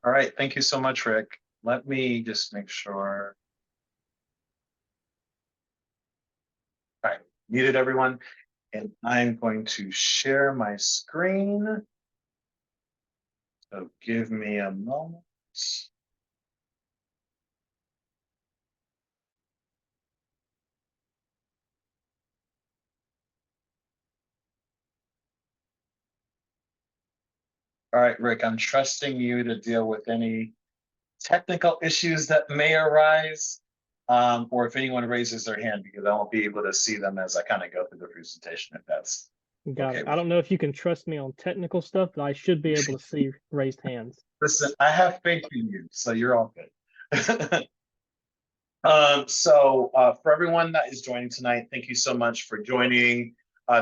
All right, thank you so much, Rick. Let me just make sure. All right, muted everyone, and I'm going to share my screen. So give me a moment. All right, Rick, I'm trusting you to deal with any technical issues that may arise, or if anyone raises their hand, because I won't be able to see them as I kind of go through the presentation, if that's Got okay it. I with don't know if you can trust me on technical stuff, but I should be able you. to see raised hands. Listen, I have faith in you, so you're all good. For everyone that is joining tonight, thank you so much for joining.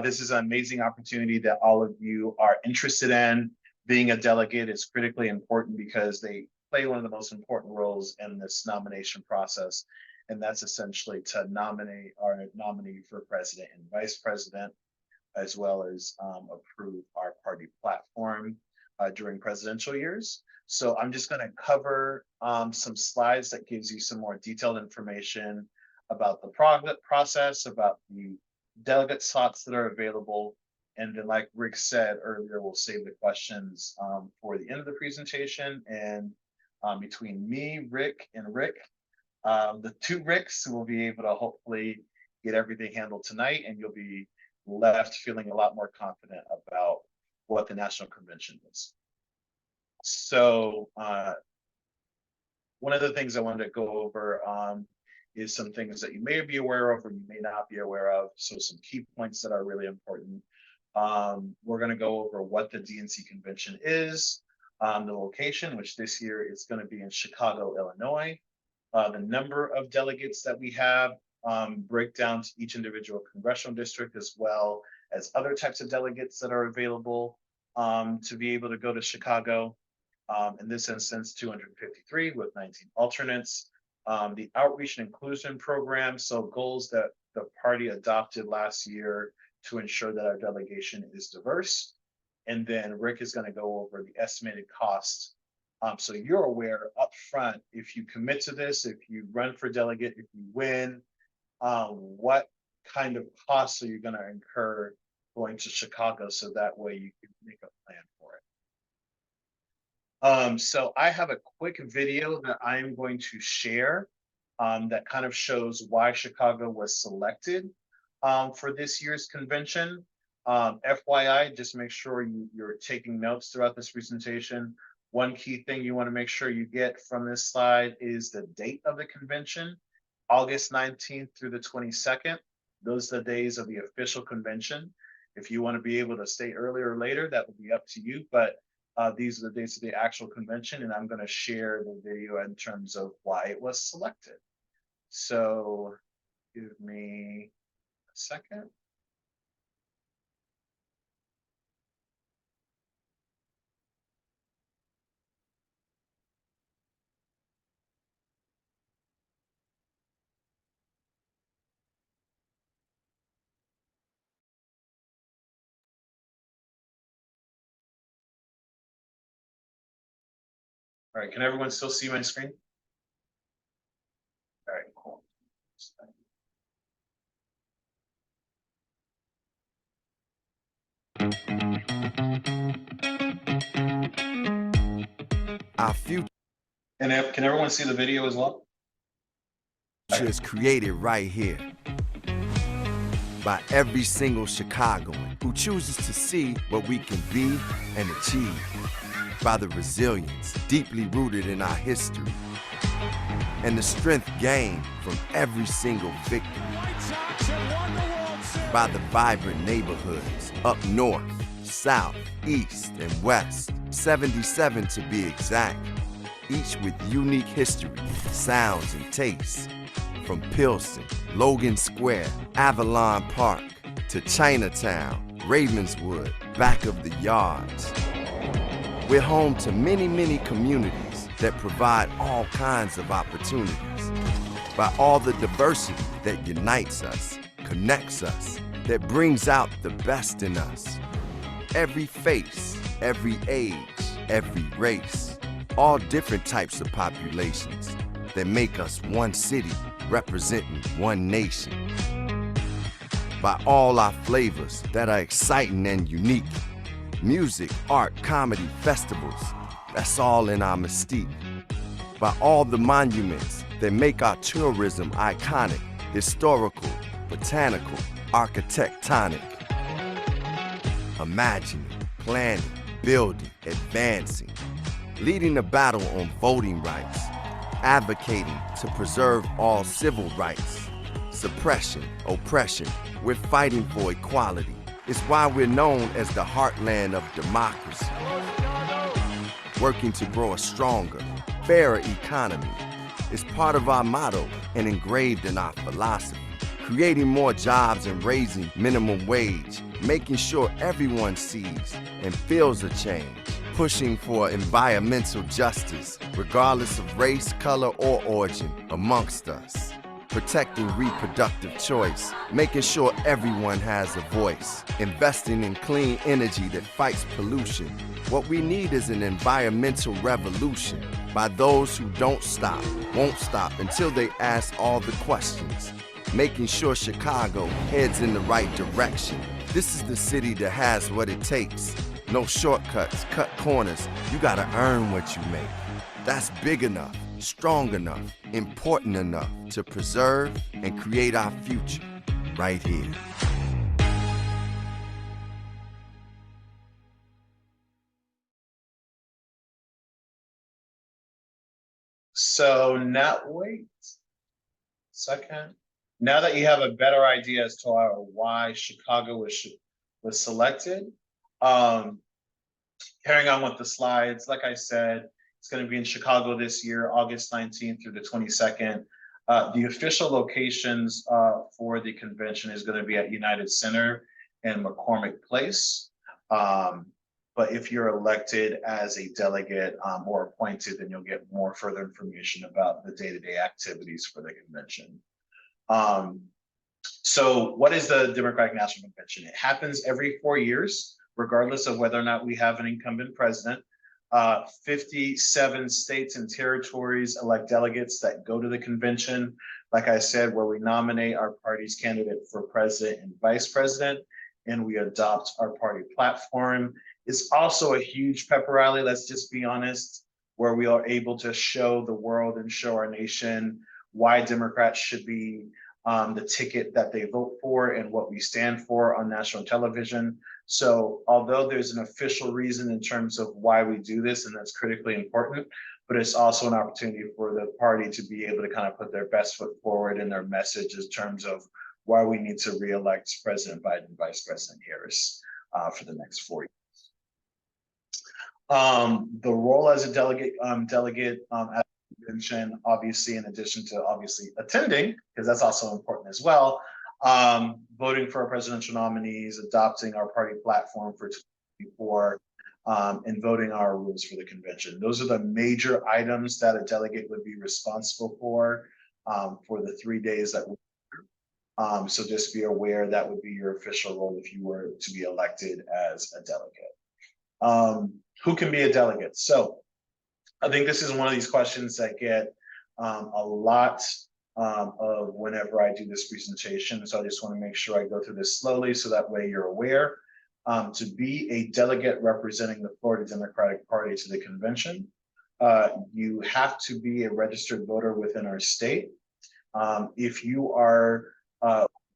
This is an amazing opportunity that all of you are interested in. Being a delegate is critically important because they play one of the most important roles in this nomination process, and that's essentially to nominate our nominee for president and vice president, as well as approve our party platform during presidential years. So I'm just going to cover some slides that gives you some more detailed information about the process, about the delegate slots that are available. And then, like Rick said earlier, we'll save the questions for the end of the presentation. And between me, Rick, and Rick, the two Ricks will be able to hopefully get everything handled tonight, and you'll be left feeling a lot more confident about what the National Convention is. So one of the things I wanted to go over is some things that you may be aware of or you may not be aware of. So some key points that are really important. We're going to go over what the DNC convention is, the location, which this year is going to be in Chicago, Illinois, the number of delegates that we have, breakdown to each individual congressional district, as well as other types of delegates that are available to be able to go to Chicago. In this instance, 253 with 19 alternates. The outreach and inclusion program, so goals that the party adopted last year to ensure that our delegation is diverse. And then Rick is going to go over the estimated cost. So you're aware up front, if you commit to this, if you run for delegate, if you win, what kind of costs are you going to incur going to Chicago, so that way you can make a plan for it. So I have a quick video that I'm going to share that kind of shows why Chicago was selected for this year's convention. FYI, just make sure you're taking notes throughout this presentation. One key thing you want to make sure you get from this slide is the date of the convention, August 19th through the 22nd. Those are the days of the official convention. If you want to be able to stay earlier or later, that will be up to you. But these are the dates of the actual convention, and I'm going to share the video in terms of why it was selected. So give me a second. All right, can everyone still see my screen? All right, cool. Our future And can everyone see the video as well? is created right here by every single Chicagoan who chooses to see what we can be and achieve, by the resilience deeply rooted in our history and the strength gained from every single victory, by the vibrant neighborhoods up north, south, east, and west, 77 to be exact, each with unique history, sounds, and tastes. From Pilsen, Logan Square, Avalon Park, to Chinatown, Ravenswood, back of the yards. We're home to many, many communities that provide all kinds of opportunities. By all the diversity that unites us, connects us, that brings out the best in us. Every face, every age, every race, all different types of populations that make us one city representing one nation. By all our flavors that are exciting and unique. Music, art, comedy, festivals, that's all in our mystique. By all the monuments that make our tourism iconic, historical, botanical, architectonic. Imagining, planning, building, advancing, leading the battle on voting rights, advocating to preserve all civil rights, suppression, oppression, we're fighting for equality. It's why we're known as the heartland of democracy. Working to grow a stronger, fairer economy is part of our motto and engraved in our philosophy. Creating more jobs and raising minimum wage, making sure everyone sees and feels a change. Pushing for environmental justice, regardless of race, color, or origin amongst us. Protecting reproductive choice, making sure everyone has a voice. Investing in clean energy that fights pollution. What we need is an environmental revolution by those who don't stop, won't stop until they ask all the questions. Making sure Chicago heads in the right direction. This is the city that has what it takes. No shortcuts, cut corners. You gotta earn what you make. That's big enough, strong enough, important enough to preserve and create our future right here. So now, wait a second. Now that you have a better idea as to why Chicago was selected, carrying on with the slides, like I said, it's going to be in Chicago this year, August 19th through the 22nd. The official locations for the convention is going to be at United Center and McCormick Place. But if you're elected as a delegate or appointed, then you'll get more further information about the day-to-day activities for the convention. So what is the Democratic National Convention? It happens every 4 years, regardless of whether or not we have an incumbent president. 57 states and territories elect delegates that go to the convention. Like I said, where we nominate our party's candidate for president and vice president, and we adopt our party platform. It's also a huge pepper rally, let's just be honest, where we are able to show the world and show our nation why Democrats should be the ticket that they vote for and what we stand for on national television. So although there's an official reason in terms of why we do this, and that's critically important, but it's also an opportunity for the party to be able to kind of put their best foot forward in their message in terms of why we need to re-elect President Biden and Vice President Harris for the next 4 years. The role as a delegate at the convention, obviously, in addition to obviously attending, because that's also important as well, voting for our presidential nominees, adopting our party platform for 2024, and voting our rules for the convention. Those are the major items that a delegate would be responsible for the 3 days that we're here. So just be aware that would be your official role if you were to be elected as a delegate. Who can be a delegate? So I think this is one of these questions that get a lot of whenever I do this presentation. So I just want to make sure I go through this slowly so that way you're aware. To be a delegate representing the Florida Democratic Party to the convention, you have to be a registered voter within our state. If you are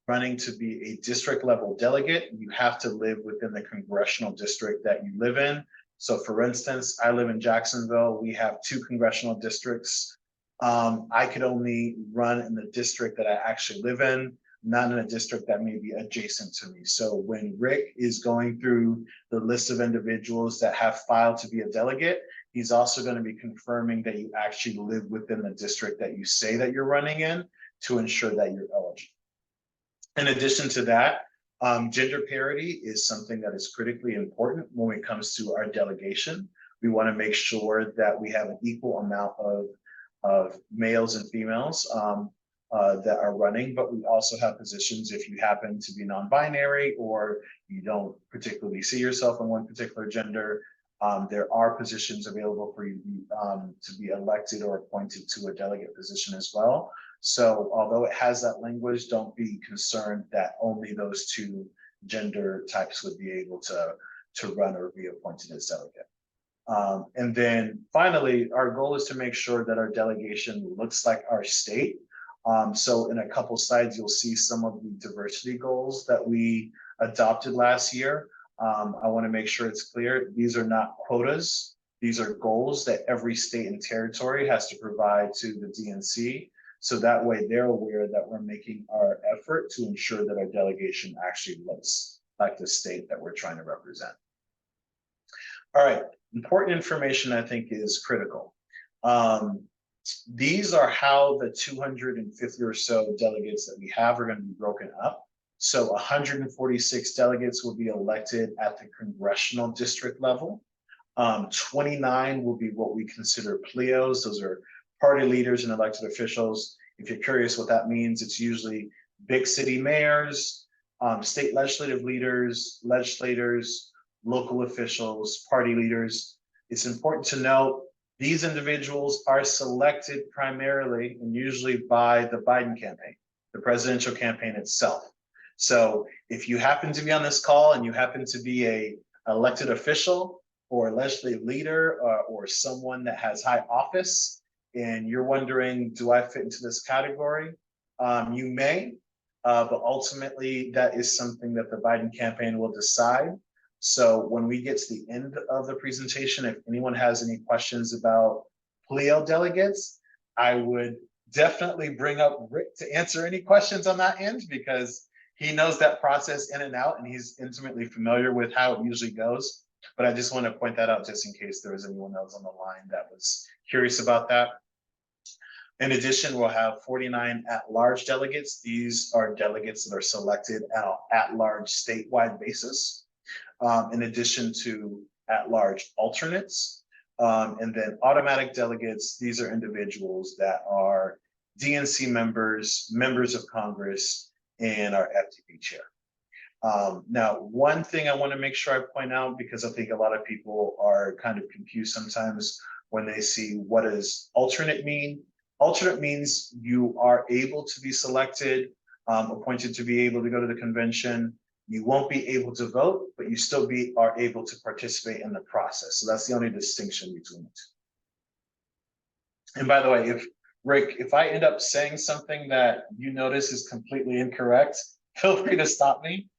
running to be a district level delegate, you have to live within the congressional district that you live in. So for instance, I live in Jacksonville. We have 2 congressional districts. I could only run in the district that I actually live in, not in a district that may be adjacent to me. So when Rick is going through the list of individuals that have filed to be a delegate, he's also going to be confirming that you actually live within the district that you say that you're running in to ensure that you're eligible. In addition to that, gender parity is something that is critically important when it comes to our delegation. We want to make sure that we have an equal amount of males and females that are running, but we also have positions if you happen to be non-binary or you don't particularly see yourself in one particular gender, There are positions available for you to be elected or appointed to a delegate position as well. So although it has that language, don't be concerned that only those two gender types would be able to run or be appointed as delegate. And then finally, our goal is to make sure that our delegation looks like our state. So in a couple slides, you'll see some of the diversity goals that we adopted last year. I want to make sure it's clear. These are not quotas. These are goals that every state and territory has to provide to the DNC. So that way they're aware that we're making our effort to ensure that our delegation actually looks like the state that we're trying to represent. All right, important information I think is critical. These are how the 250 or so delegates that we have are going to be broken up. So 146 delegates will be elected at the congressional district level. 29 will be what we consider pleos. Those are party leaders and elected officials. If you're curious what that means, it's usually big city mayors, state legislative leaders, legislators, local officials, party leaders. It's important to note these individuals are selected primarily and usually by the Biden campaign, the presidential campaign itself. So if you happen to be on this call and you happen to be an elected official or a legislative leader or someone that has high office and you're wondering, do I fit into this category? You may, but ultimately that is something that the Biden campaign will decide. So when we get to the end of the presentation, if anyone has any questions about pleo delegates, I would definitely bring up Rick to answer any questions on that end, because he knows that process in and out and he's intimately familiar with how it usually goes. But I just want to point that out just in case there was anyone else on the line that was curious about that. In addition, we'll have 49 at-large delegates. These are delegates that are selected at-large statewide basis. In addition to at-large alternates, and then automatic delegates. These are individuals that are DNC members, members of Congress, and our FTP chair. Now, one thing I want to make sure I point out, because I think a lot of people are kind of confused sometimes when they see what does alternate mean. Alternate means you are able to be selected, appointed to be able to go to the convention. You won't be able to vote, but you still are able to participate in the process. So that's the only distinction between the two. And by the way, Rick, if I end up saying something that you notice is completely incorrect, feel free to stop me.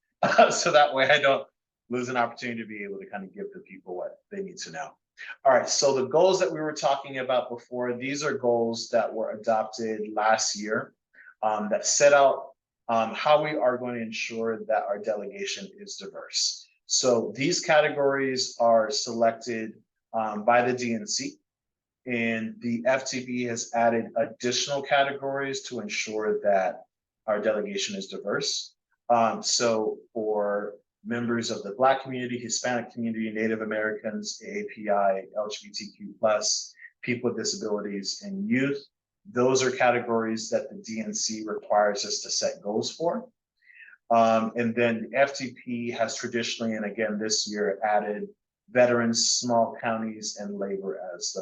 So that way I don't lose an opportunity to be able to kind of give the people what they need to know. All right, so the goals that we were talking about before, these are goals that were adopted last year that set out how we are going to ensure that our delegation is diverse. So these categories are selected by the DNC, and the FTB has added additional categories to ensure that our delegation is diverse. So for members of the Black community, Hispanic community, Native Americans, AAPI, LGBTQ+, people with disabilities, and youth, those are categories that the DNC requires us to set goals for. And then the FTP has traditionally, and again this year, added veterans, small counties, and labor as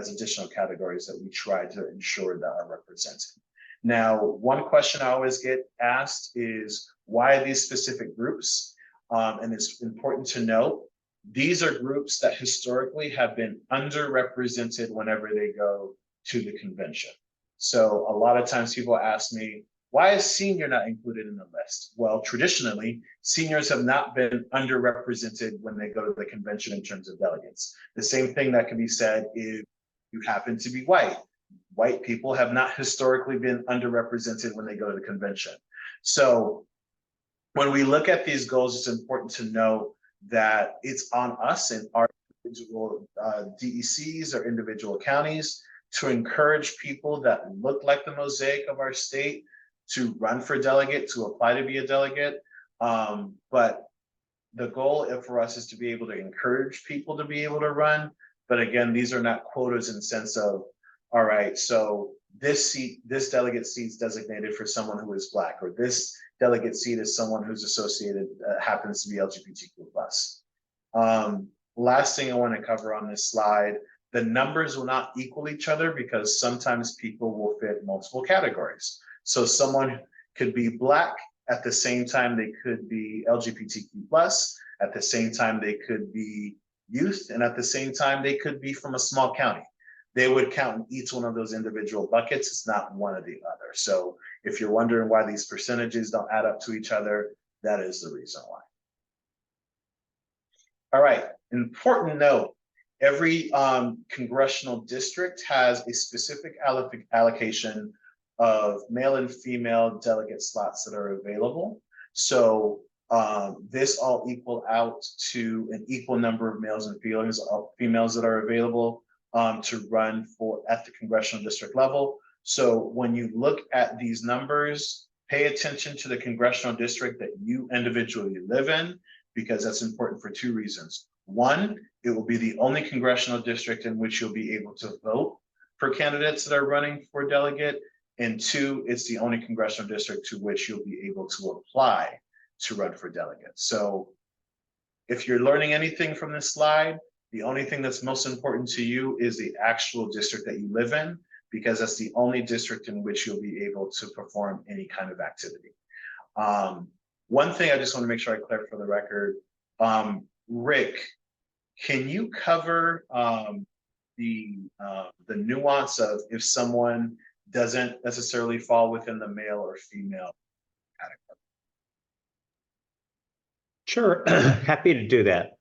additional categories that we try to ensure that are represented. Now, one question I always get asked is, why are these specific groups? And it's important to note, these are groups that historically have been underrepresented whenever they go to the convention. So a lot of times people ask me, why is senior not included in the list? Well, traditionally, seniors have not been underrepresented when they go to the convention in terms of delegates. The same thing that can be said if you happen to be white. White people have not historically been underrepresented when they go to the convention. So when we look at these goals, it's important to know that it's on us and our individual DECs or individual counties to encourage people that look like the mosaic of our state to run for delegate, to apply to be a delegate. But the goal for us is to be able to encourage people to be able to run. But again, these are not quotas in the sense of, all right, so this delegate seat is designated for someone who is Black, or this delegate seat is someone who's associated, happens to be LGBTQ+. last thing I want to cover on this slide, the numbers will not equal each other because sometimes people will fit multiple categories. So someone could be Black, at the same time they could be LGBTQ+, at the same time they could be youth, and at the same time they could be from a small county. They would count in each one of those individual buckets. It's not one or the other. So if you're wondering why these percentages don't add up to each other, that is the reason why. All right, important note, every congressional district has a specific allocation of male and female delegate slots that are available. So this all equal out to an equal number of males and females that are available to run for at the congressional district level. So when you look at these numbers, pay attention to the congressional district that you individually live in, because that's important for two reasons. One, it will be the only congressional district in which you'll be able to vote for candidates that are running for delegate. And two, it's the only congressional district to which you'll be able to apply to run for delegate. So if you're learning anything from this slide, the only thing that's most important to you is the actual district that you live in, because that's the only district in which you'll be able to perform any kind of activity. One thing I just want to make sure I clear for the record, Rick, can you cover the nuance of if someone doesn't necessarily fall within the male or female category? Sure, happy to do that.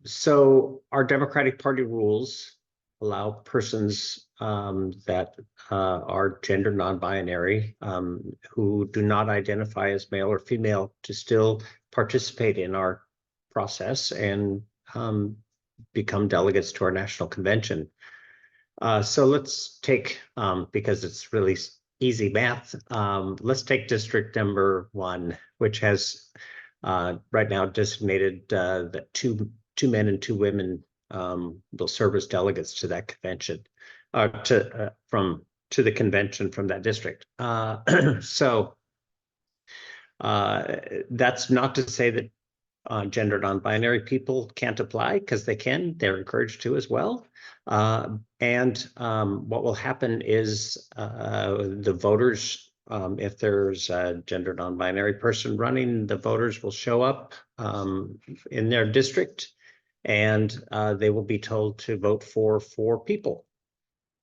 So our Democratic Party rules allow persons that are gender non-binary, who do not identify as male or female, to still participate in our process and become delegates to our national convention. So let's take, because it's really easy math, let's take district number 1, which has right now designated that two men and 2 women will serve as delegates to that convention, to the convention from that district. So that's not to say that gender non-binary people can't apply, because they can. They're encouraged to as well. And what will happen is the voters, if there's a gender non-binary person running, the voters will show up in their district, and they will be told to vote for 4 people.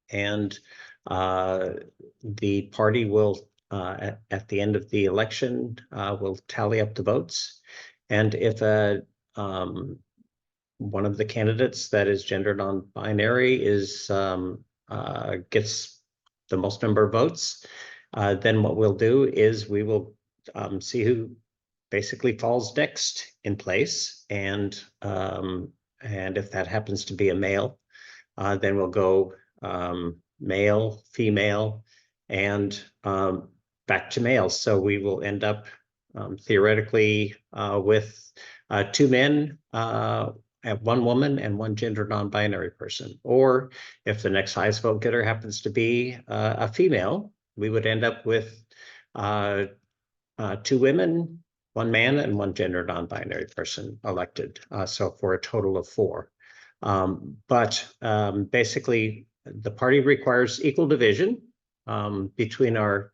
And the party will, at the end of the election, will tally up the votes. And if one of the candidates that is gender non-binary gets the most number of votes, then what we'll do is we will see who basically falls next in place, and if that happens to be a male, then we'll go male, female, and back to males. So we will end up theoretically with 2 men, 1 woman, and 1 gender non-binary person. Or if the next highest vote getter happens to be a female, we would end up with 2 women, 1 man, and 1 gender non-binary person elected. So for a total of 4. But basically, the party requires equal division between our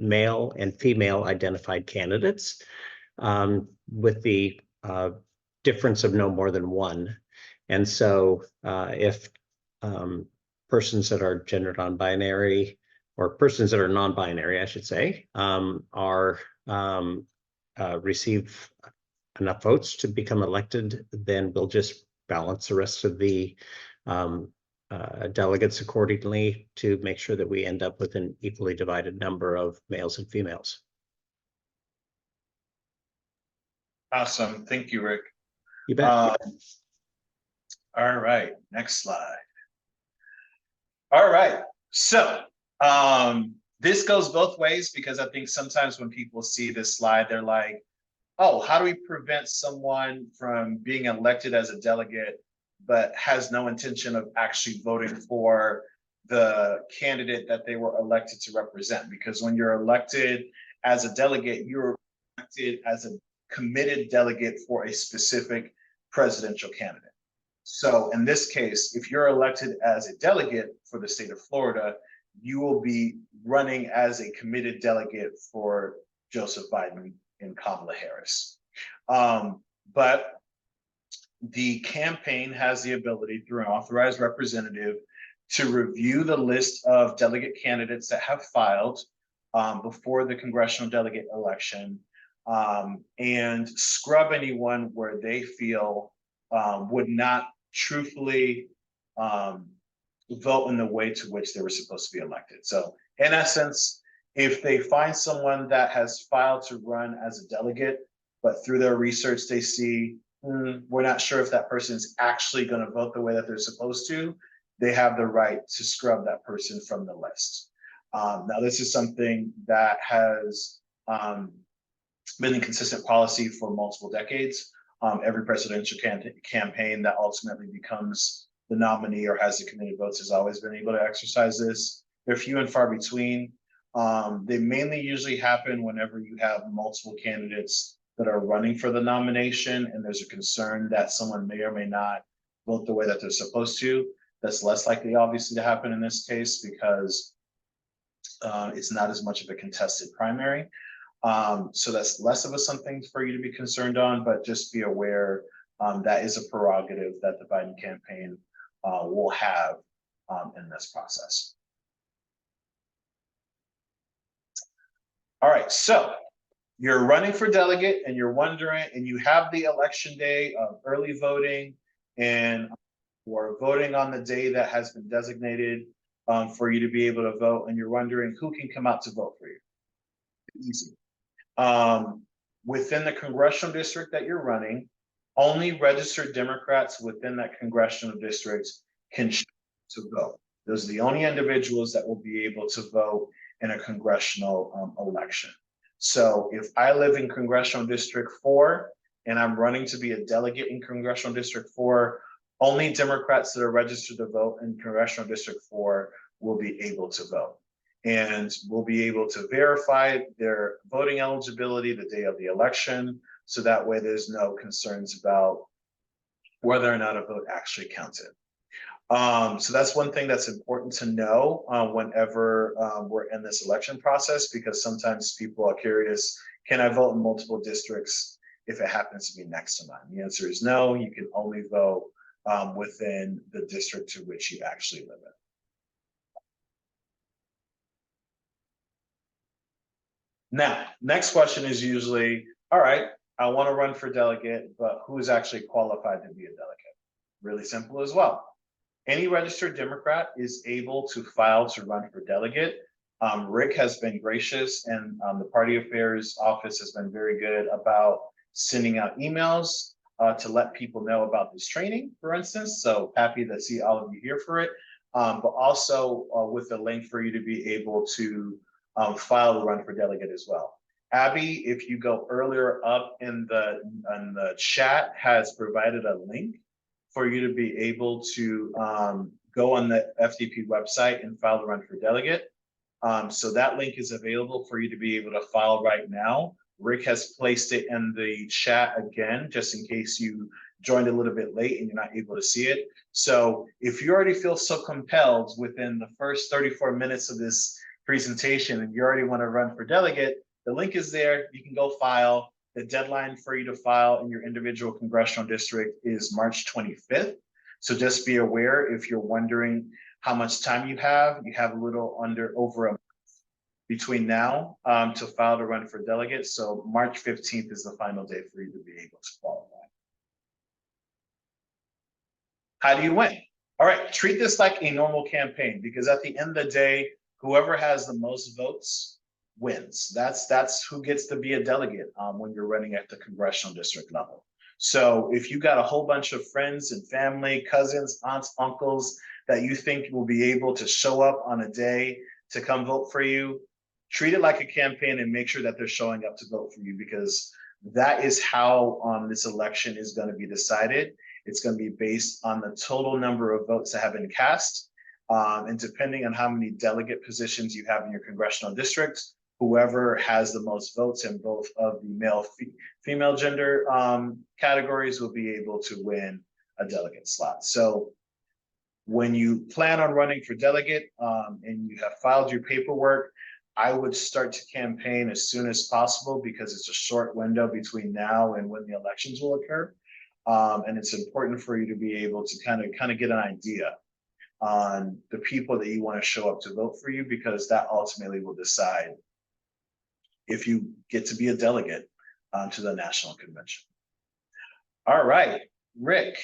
male and female identified candidates, with the difference of no more than 1. And so if persons that are gender non-binary, or persons that are non-binary, I should say, receive enough votes to become elected, then we'll just balance the rest of the delegates accordingly to make sure that we end up with an equally divided number of males and females. Awesome. Thank you, Rick. You bet. All right, next slide. All right, so this goes both ways, because I think sometimes when people see this slide, they're like, oh, how do we prevent someone from being elected as a delegate but has no intention of actually voting for the candidate that they were elected to represent? Because when you're elected as a delegate, you're elected as a committed delegate for a specific presidential candidate. So in this case, if you're elected as a delegate for the state of Florida, you will be running as a committed delegate for Joseph Biden and Kamala Harris. But the campaign has the ability through an authorized representative to review the list of delegate candidates that have filed before the congressional delegate election and scrub anyone where they feel would not truthfully vote in the way to which they were supposed to be elected. So in essence, if they find someone that has filed to run as a delegate, but through their research, they see, we're not sure if that person is actually going to vote the way that they're supposed to, they have the right to scrub that person from the list. Now, this is something that has been a consistent policy for multiple decades. Every presidential campaign that ultimately becomes the nominee or has the committed votes has always been able to exercise this. They're few and far between. They mainly usually happen whenever you have multiple candidates that are running for the nomination and there's a concern that someone may or may not vote the way that they're supposed to. That's less likely, obviously, to happen in this case because it's not as much of a contested primary. So that's less of a something for you to be concerned on, but just be aware that is a prerogative that the Biden campaign will have in this process. All right, so you're running for delegate and you're wondering, and you have the election day of early voting and or voting on the day that has been designated for you to be able to vote, and you're wondering who can come out to vote for you. Easy. Within the congressional district that you're running, only registered Democrats within that congressional district can show to vote. Those are the only individuals that will be able to vote in a congressional election. So if I live in Congressional District 4 and I'm running to be a delegate in Congressional District 4, only Democrats that are registered to vote in Congressional District 4 will be able to vote. And we'll be able to verify their voting eligibility the day of the election. So that way there's no concerns about whether or not a vote actually counted. So that's one thing that's important to know whenever we're in this election process, because sometimes people are curious, can I vote in multiple districts if it happens to be next to mine? The answer is no, you can only vote within the district to which you actually live in. Now, next question is usually, all right, I want to run for delegate, but who is actually qualified to be a delegate? Really simple as well. Any registered Democrat is able to file to run for delegate. Rick has been gracious, and the Party Affairs Office has been very good about sending out emails to let people know about this training, for instance. So happy to see all of you here for it, but also with a link for you to be able to file to run for delegate as well. Abby, if you go earlier up in the chat, has provided a link for you to be able to go on the FDP website and file to run for delegate. So that link is available for you to be able to file right now. Rick has placed it in the chat again, just in case you joined a little bit late and you're not able to see it. So if you already feel so compelled within the first 34 minutes of this presentation and you already want to run for delegate, the link is there. You can go file. The deadline for you to file in your individual congressional district is March 25th. So just be aware, if you're wondering how much time you have a little over a month between now to file to run for delegate. So March 15th is the final day for you to be able to qualify. How do you win? All right, treat this like a normal campaign, because at the end of the day, whoever has the most votes wins. That's who gets to be a delegate when you're running at the congressional district level. So if you got a whole bunch of friends and family, cousins, aunts, uncles that you think will be able to show up on a day to come vote for you, treat it like a campaign and make sure that they're showing up to vote for you, because that is how this election is going to be decided. It's going to be based on the total number of votes that have been cast. And depending on how many delegate positions you have in your congressional district, whoever has the most votes in both of the female gender categories will be able to win a delegate slot. So when you plan on running for delegate and you have filed your paperwork, I would start to campaign as soon as possible because it's a short window between now and when the elections will occur. And it's important for you to be able to kind of get an idea on the people that you want to show up to vote for you, because that ultimately will decide if you get to be a delegate to the national convention. All right, Rick,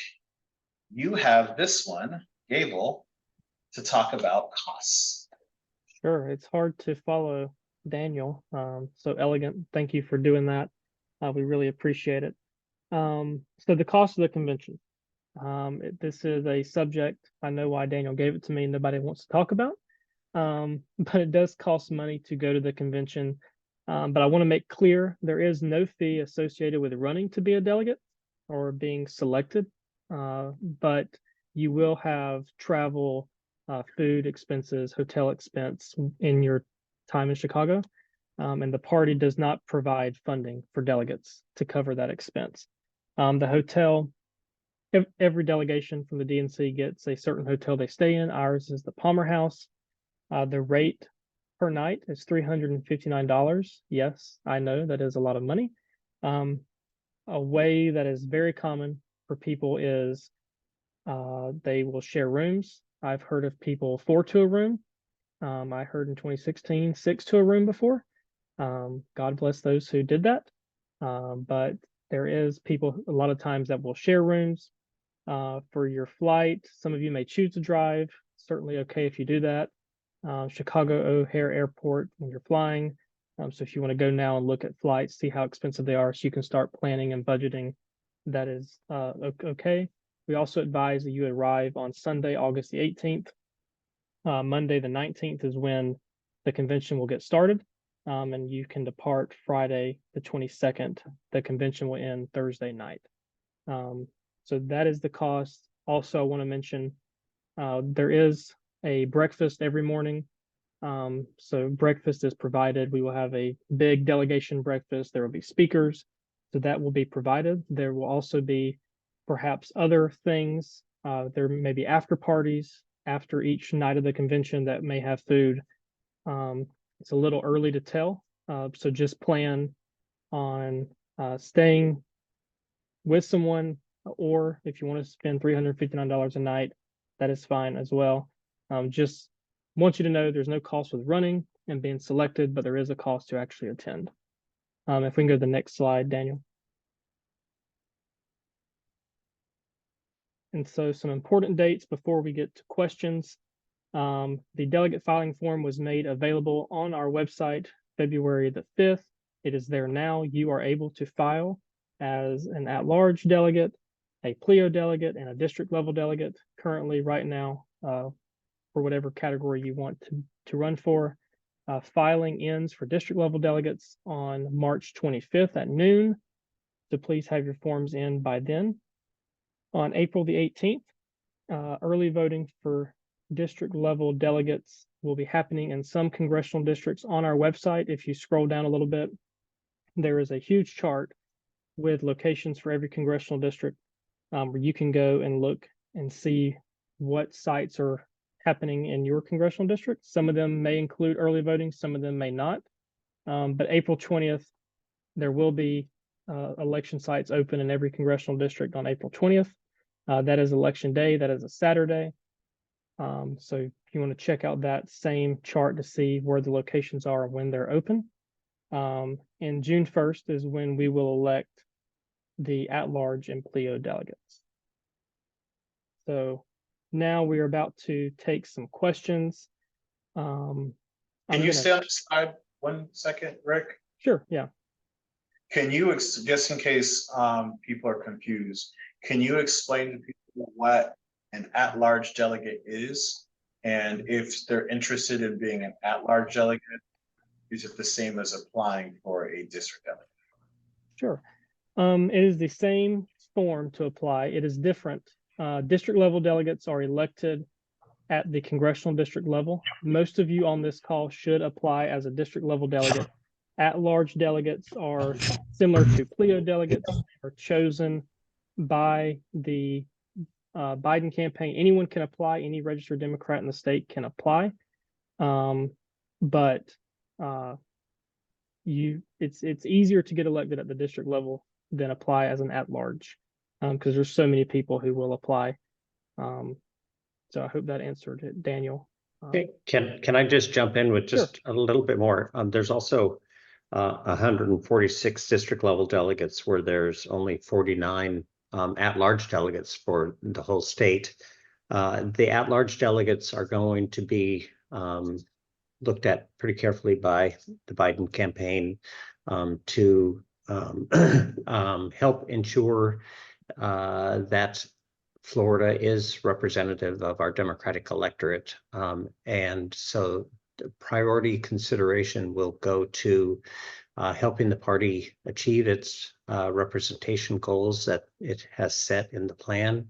you have this one, Gable, to talk about costs. Sure, it's hard to follow Daniel. So elegant. Thank you for doing that. We really appreciate it. So the cost of the convention. This is a subject, I know why Daniel gave it to me, nobody wants to talk about. But it does cost money to go to the convention. But I want to make clear there is no fee associated with running to be a delegate or being selected. But you will have travel, food expenses, hotel expense in your time in Chicago. And the party does not provide funding for delegates to cover that expense. The hotel, every delegation from the DNC gets a certain hotel they stay in. Ours is the Palmer House. The rate per night is $359. Yes, I know that is a lot of money. A way that is very common for people is they will share rooms. I've heard of people 4 to a room. I heard in 2016, 6 to a room before. God bless those who did that. But there is people a lot of times that will share rooms for your flight. Some of you may choose to drive. Certainly okay if you do that. Chicago O'Hare Airport when you're flying. So if you want to go now and look at flights, see how expensive they are, so you can start planning and budgeting, that is okay. We also advise that you arrive on Sunday, August the 18th. Monday the 19th is when the convention will get started. And you can depart Friday the 22nd. The convention will end Thursday night. So that is the cost. Also, I want to mention there is a breakfast every morning. So breakfast is provided. We will have a big delegation breakfast. There will be speakers, so that will be provided. There will also be perhaps other things. There may be after parties after each night of the convention that may have food. It's a little early to tell, so just plan on staying with someone, or if you want to spend $359 a night, that is fine as well. Just want you to know there's no cost with running and being selected, but there is a cost to actually attend. If we can go to the next slide, Daniel. And so some important dates before we get to questions. The delegate filing form was made available on our website February the 5th. It is there now. You are able to file as an at-large delegate, a PLEO delegate, and a district level delegate currently right now for whatever category you want to run for. Filing ends for district level delegates on March 25th at noon. So please have your forms in by then. On April the 18th, early voting for district level delegates will be happening in some congressional districts on our website. If you scroll down a little bit, there is a huge chart with locations for every congressional district where you can go and look and see what sites are happening in your congressional district. Some of them may include early voting, some of them may not. But April 20th, there will be election sites open in every congressional district on April 20th. That is election day, that is a Saturday. So if you want to check out that same chart to see where the locations are when they're open. And June 1st is when we will elect the at-large and PLEO delegates. So now we are about to take some questions. Can you stay on the slide 1 second, Rick? Sure, yeah. Can you, just in case people are confused, can you explain to people what an at-large delegate is? And if they're interested in being an at-large delegate, is it the same as applying for a district delegate? Sure. It is the same form to apply. It is different. District level delegates are elected at the congressional district level. Most of you on this call should apply as a district level delegate. At-large delegates are similar to Clio delegates, are chosen by the Biden campaign. Anyone can apply. Any registered Democrat in the state can apply. But it's easier to get elected at the district level than apply as an at-large, because there's so many people who will apply. So I hope that answered it, Daniel. Okay, can I just jump in with just a little bit more? There's also 146 district level delegates where there's only 49 at-large delegates for the whole state. The at-large delegates are going to be looked at pretty carefully by the Biden campaign to help ensure that Florida is representative of our Democratic electorate. And so the priority consideration will go to helping the party achieve its representation goals that it has set in the plan,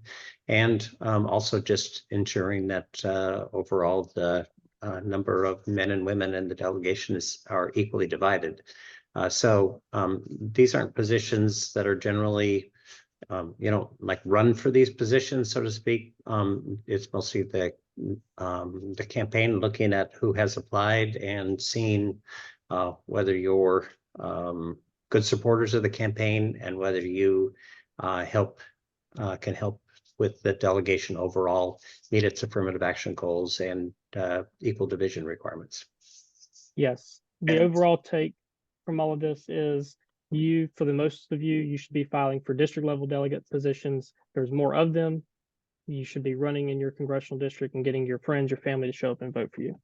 and also just ensuring that overall the number of men and women in the delegation are equally divided. So these aren't positions that are generally like run for these positions, so to speak. It's mostly the campaign looking at who has applied and seeing whether you're good supporters of the campaign and whether you can help with the delegation overall meet its affirmative action goals and equal division requirements. Yes, the overall take from all of this is for the most of you should be filing for district level delegate positions. There's more of them. You should be running in your congressional district and getting your friends, your family to show up and vote for you.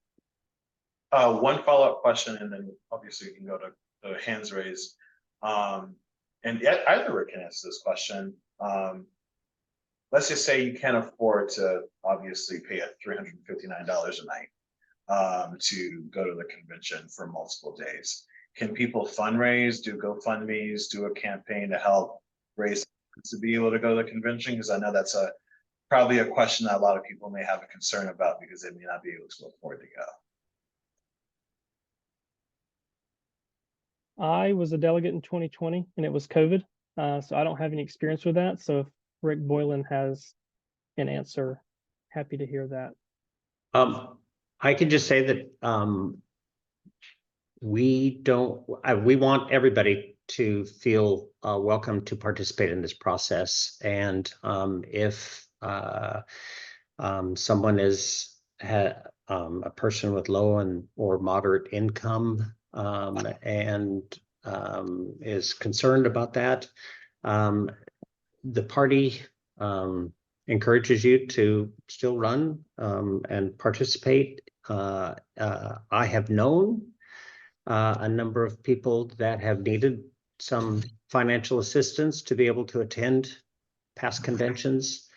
One follow-up question, and then obviously you can go to the hands raised. And either Rick can answer this question. Let's just say you can't afford to obviously pay at $359 a night to go to the convention for multiple days. Can people fundraise, do GoFundMe's, do a campaign to help raise to be able to go to the convention? Because I know that's probably a question that a lot of people may have a concern about because they may not be able to afford to go. I was a delegate in 2020 and it was COVID. So I don't have any experience with that. So if Rick Boylan has an answer, happy to hear that. I can just say that we want everybody to feel welcome to participate in this process. And if someone is a person with low or moderate income and is concerned about that, the party encourages you to still run and participate. I have known a number of people that have needed some financial assistance to be able to attend past conventions.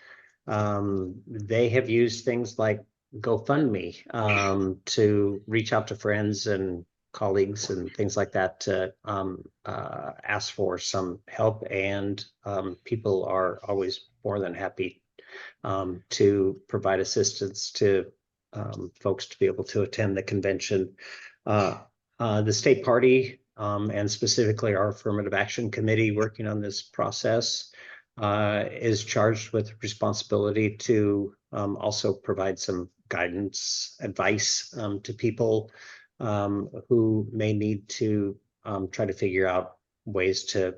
They have used things like GoFundMe to reach out to friends and colleagues and things like that to ask for some help, and people are always more than happy to provide assistance to folks to be able to attend the convention. The state party and specifically our affirmative action committee working on this process is charged with responsibility to also provide some guidance, advice to people who may need to try to figure out ways to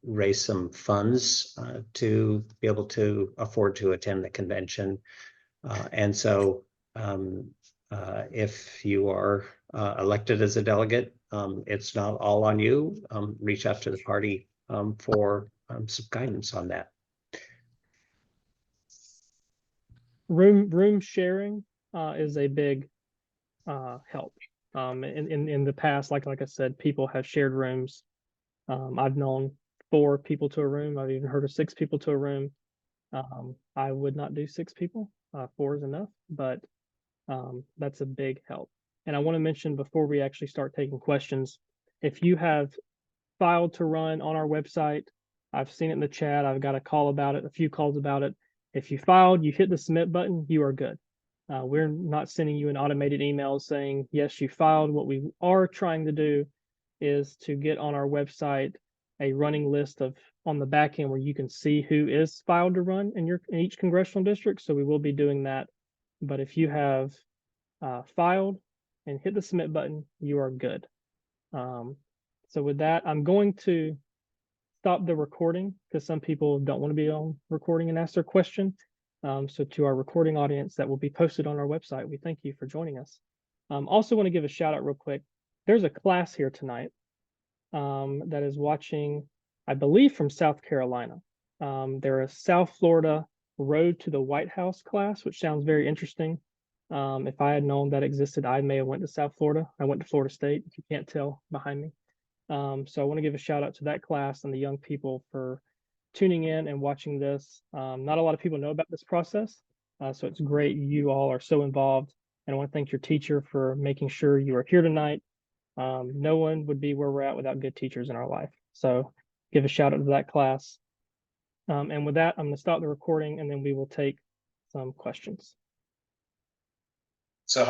raise some funds to be able to afford to attend the convention. And so if you are elected as a delegate, it's not all on you. Reach out to the party for some guidance on that. Room sharing is a big help. In the past, like I said, people have shared rooms. I've known 4 people to a room. I've even heard of 6 people to a room. I would not do 6 people. 4 is enough, but that's a big help. And I want to mention before we actually start taking questions, if you have filed to run on our website, I've seen it in the chat, I've got a call about it, a few calls about it. If you filed, you hit the submit button, you are good. We're not sending you an automated email saying, yes, you filed. What we are trying to do is to get on our website a running list of on the back end where you can see who is filed to run in each congressional district. So we will be doing that. But if you have filed and hit the submit button, you are good. So with that, I'm going to stop the recording because some people don't want to be on recording and ask their question. So to our recording audience that will be posted on our website, we thank you for joining us. Also want to give a shout out real quick. There's a class here tonight that is watching, I believe, from South Carolina. They're a South Florida Road to the White House class, which sounds very interesting. If I had known that existed, I may have went to South Florida. I went to Florida State, if you can't tell behind me. So I want to give a shout out to that class and the young people for tuning in and watching this. Not a lot of people know about this process, so it's great you all are so involved. And I want to thank your teacher for making sure you are here tonight. No one would be where we're at without good teachers in our life. So give a shout out to that class. And with that, I'm going to stop the recording and then we will take some questions. So how